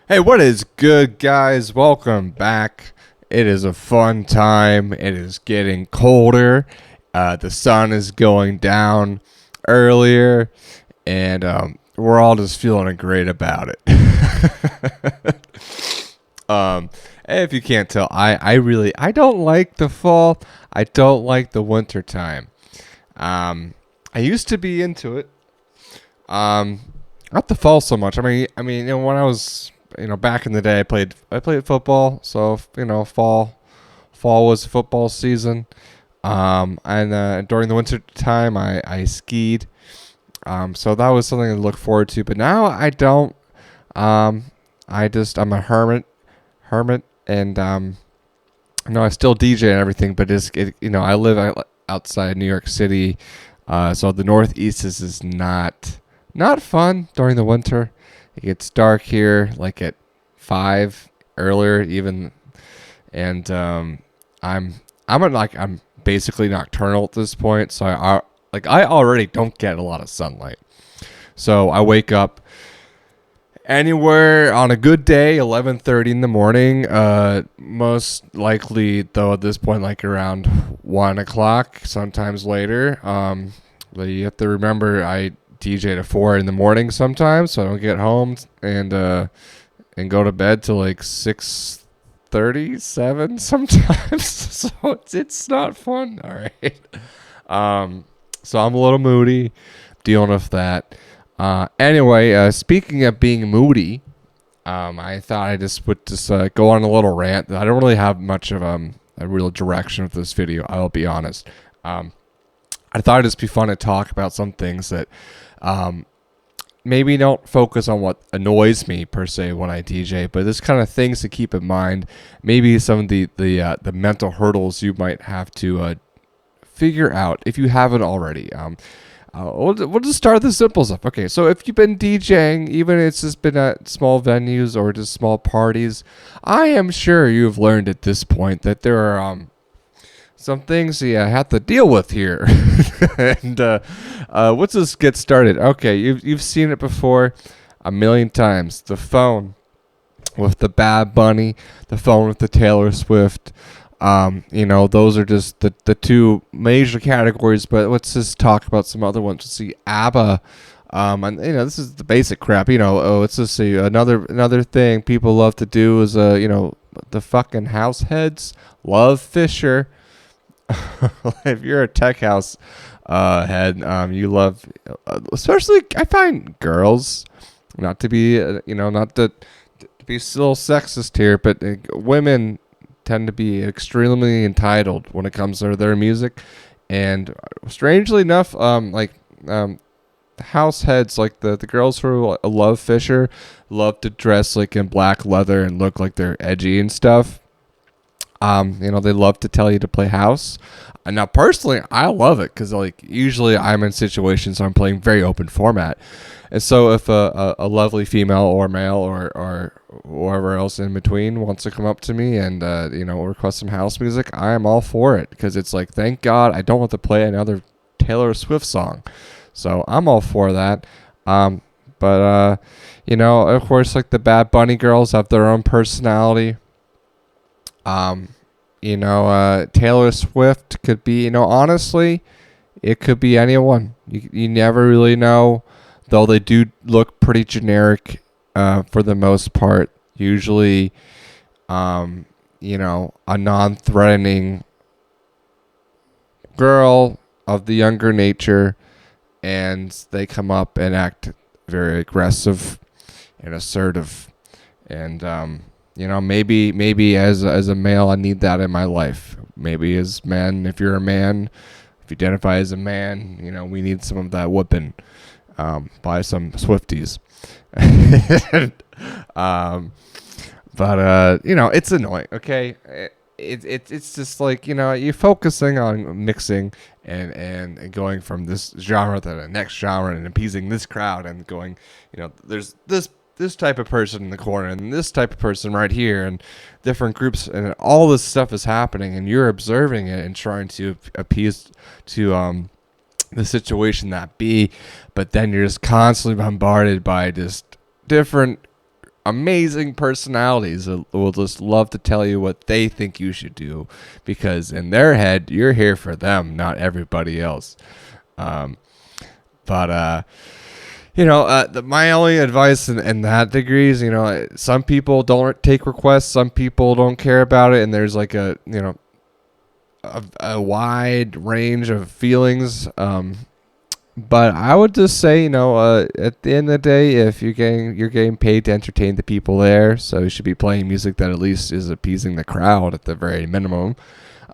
Hey, what is good, guys? Welcome back. It is a fun time. It is getting colder. The sun is going down earlier, and we're all just feeling great about it. um, if you can't tell, I don't like the fall. I don't like the winter time. I used to be into it. Um, Not the fall so much. When I was, back in the day, I played football. So fall was football season. And during the winter time, I skied. So that was something to look forward to. But now I don't. Um, I'm a hermit, and I still DJ and everything. But I live outside New York City. So the Northeast is not fun during the winter. It gets dark here like at 5 earlier even, and I'm basically nocturnal at this point. So I already don't get a lot of sunlight. So I wake up anywhere on a good day 11:30 in the morning. Most likely though at this point like around 1 o'clock, sometimes later. But you have to remember I DJ to 4 in the morning sometimes, so I don't get home and go to bed till like 6:37 sometimes. So it's not fun. All right. So I'm a little moody, dealing with that. Anyway, speaking of being moody, I thought I just would go on a little rant. I don't really have much of a real direction with this video. I'll be honest. I thought it'd just be fun to talk about some things that maybe don't focus on what annoys me per se when I DJ, but there's kind of things to keep in mind. Maybe some of the mental hurdles you might have to figure out if you haven't already. We'll just start with the simple stuff. Okay, so if you've been DJing, even if it's just been at small venues or just small parties, I am sure you've learned at this point that there are some things you have to deal with here. And let's just get started. Okay, you've seen it before a million times. The phone with the Bad Bunny, the phone with the Taylor Swift. Those are just the two major categories. But let's just talk about some other ones. Let's see, ABBA. And this is the basic crap. Let's just see another thing people love to do is the fucking house heads love Fisher. If you're a tech house head, you love, especially I find girls, not to be, not to be still sexist here, but women tend to be extremely entitled when it comes to their music, and strangely enough, house heads like the girls who love Fisher love to dress like in black leather and look like they're edgy and stuff. They love to tell you to play house. And now, personally, I love it because, usually I'm in situations where I'm playing very open format. And so if a lovely female or male or whoever else in between wants to come up to me and, request some house music, I am all for it because it's like, thank God I don't have to play another Taylor Swift song. So I'm all for that. But of course, like the Bad Bunny girls have their own personality. Taylor Swift could be, honestly, it could be anyone. You never really know, though they do look pretty generic, for the most part. Usually, a non-threatening girl of the younger nature, and they come up and act very aggressive and assertive, and, maybe as a male, I need that in my life. Maybe as men, if you're a man, if you identify as a man, we need some of that whooping by some Swifties. But it's annoying. Okay, it's just like you're focusing on mixing and going from this genre to the next genre and appeasing this crowd and going, there's this type of person in the corner and this type of person right here and different groups, and all this stuff is happening and you're observing it and trying to appease to the situation that be, but then you're just constantly bombarded by just different amazing personalities that will just love to tell you what they think you should do, because in their head, you're here for them, not everybody else. But my only advice in that degree is, some people don't take requests, some people don't care about it, and there's like a wide range of feelings. But I would just say, at the end of the day, if you're getting paid to entertain the people there, so you should be playing music that at least is appeasing the crowd at the very minimum.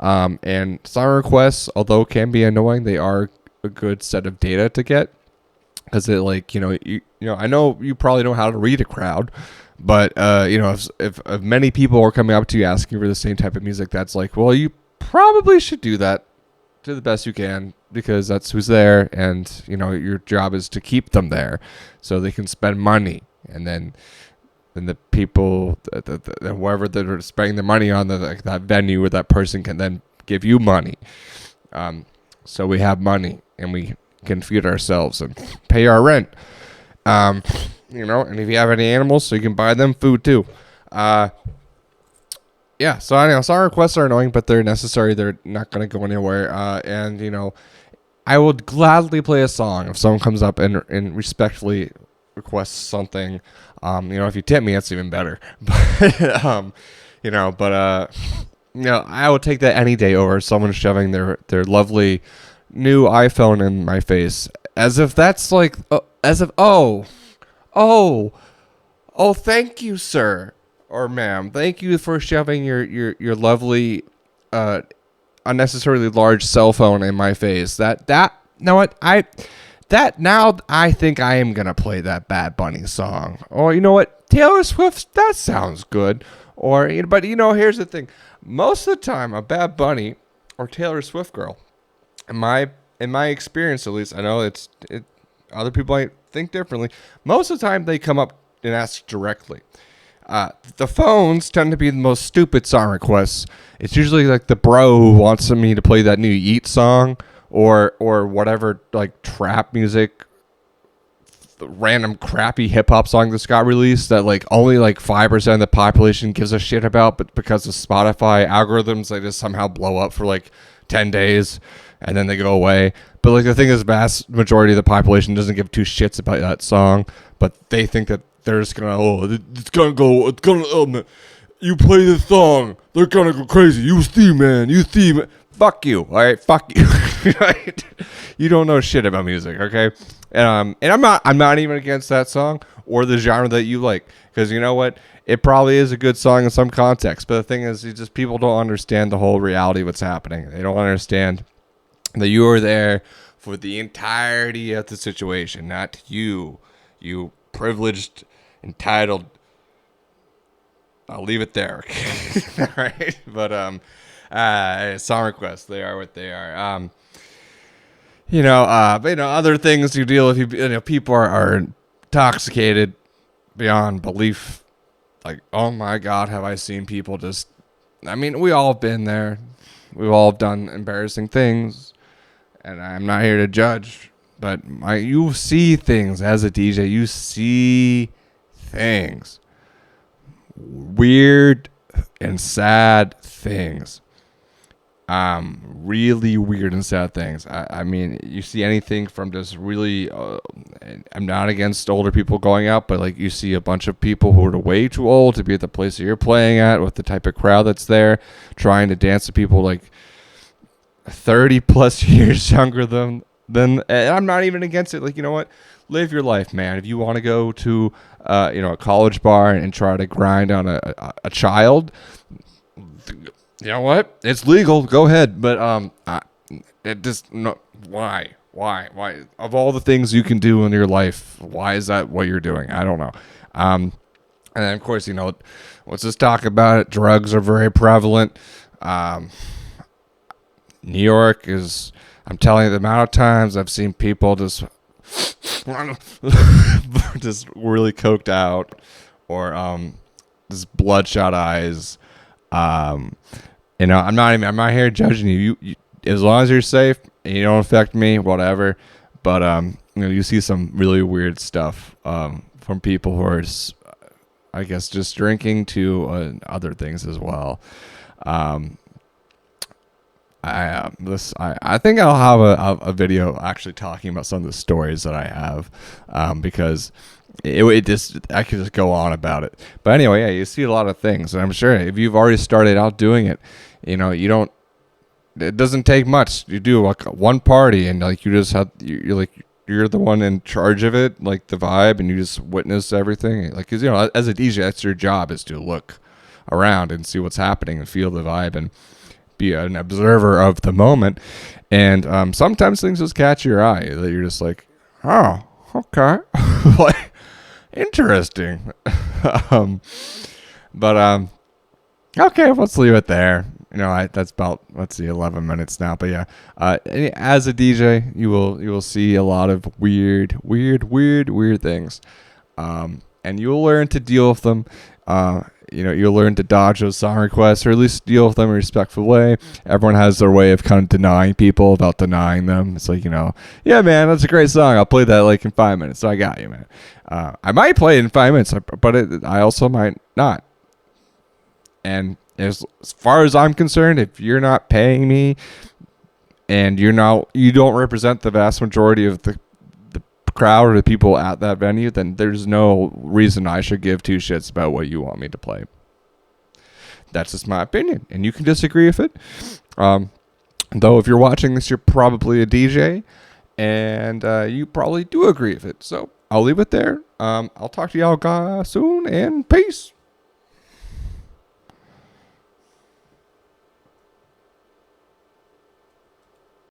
And song requests, although can be annoying, they are a good set of data to get. Because it, I know you probably know how to read a crowd, but if many people are coming up to you asking for the same type of music, that's like, well, you probably should do that to the best you can, because that's who's there, and your job is to keep them there so they can spend money, and then the people, whoever they're spending their money on, that venue or that person can then give you money. So we have money and we can feed ourselves and pay our rent. And if you have any animals, so you can buy them food too. Yeah, so anyhow, song requests are annoying, but they're necessary. They're not going to go anywhere. And I would gladly play a song if someone comes up and respectfully requests something. If you tip me, that's even better. But, I would take that any day over someone shoving their lovely new iPhone in my face, as if that's like, thank you, sir. Or ma'am, thank you for shoving your lovely, unnecessarily large cell phone in my face. I think I am gonna play that Bad Bunny song. Or you know what, Taylor Swift, that sounds good. But here's the thing: most of the time, a Bad Bunny or Taylor Swift girl, in my experience at least, I know other people might think differently. Most of the time, they come up and ask directly. The phones tend to be the most stupid song requests. It's usually like the bro who wants me to play that new Yeet song or whatever, like trap music, random crappy hip hop song that's got released that like only like 5% of the population gives a shit about, but because of Spotify algorithms, they just somehow blow up for like 10 days and then they go away. But like the thing is, vast majority of the population doesn't give two shits about that song, but they think that they're just gonna, you play this song, they're gonna go crazy. You Steve, man. Fuck you, all right? Fuck you. Right? You don't know shit about music, okay? And I'm not even against that song or the genre that you like, because you know what? It probably is a good song in some context, but the thing is, people don't understand the whole reality of what's happening. They don't understand that you are there for the entirety of the situation, not you privileged, entitled. I'll leave it there. Okay? All right. But song requests, they are what they are. Other things you deal with, people are intoxicated beyond belief. Like, oh my God, have I seen people we all have been there. We've all done embarrassing things, and I'm not here to judge, but you see things as a DJ. You see things. Weird and sad things. Really weird and sad things. You see anything from just really, I'm not against older people going out, but like you see a bunch of people who are way too old to be at the place that you're playing at with the type of crowd that's there, trying to dance to people like 30 plus years younger than I'm not even against it. Like, you know what? Live your life, man. If you want to go to, a college bar and try to grind on a child, you know what? It's legal. Go ahead. But it just no. Why? Of all the things you can do in your life, why is that what you're doing? I don't know. And then of course, let's just talk about it. Drugs are very prevalent. New York is. I'm telling you, the amount of times I've seen people just really coked out, or just bloodshot eyes. I'm not here judging you. You as long as you're safe and you don't affect me, whatever. But you see some really weird stuff from people who are I guess just drinking to other things as well. Um, I think I'll have a video actually talking about some of the stories that I have, because it just, I could just go on about it. But anyway, yeah, you see a lot of things, and I'm sure if you've already started out doing it, you know, it doesn't take much. You do like one party, and like you just have, you're the one in charge of it, like the vibe, and you just witness everything. Like, 'cause, you know, as a DJ, that's your job, is to look around and see what's happening and feel the vibe and be an observer of the moment. And sometimes things just catch your eye that you're just like, oh, okay, like, interesting. But okay, let's leave it there. You know, that's about, let's see, 11 minutes now. But yeah, as a DJ, you will see a lot of weird things, and you'll learn to deal with them. You know, you'll learn to dodge those song requests, or at least deal with them in a respectful way. Everyone has their way of kind of denying people about denying them. It's like, you know, yeah, man, that's a great song. I'll play that like in 5 minutes. So I got you, man. I might play it in 5 minutes, but I also might not. And as far as I'm concerned, if you're not paying me and you don't represent the vast majority of the crowd or the people at that venue, then there's no reason I should give two shits about what you want me to play. That's just my opinion, and you can disagree with it. Though if you're watching this, you're probably a DJ, and you probably do agree with it. So I'll leave it there. I'll talk to y'all guys soon, and peace.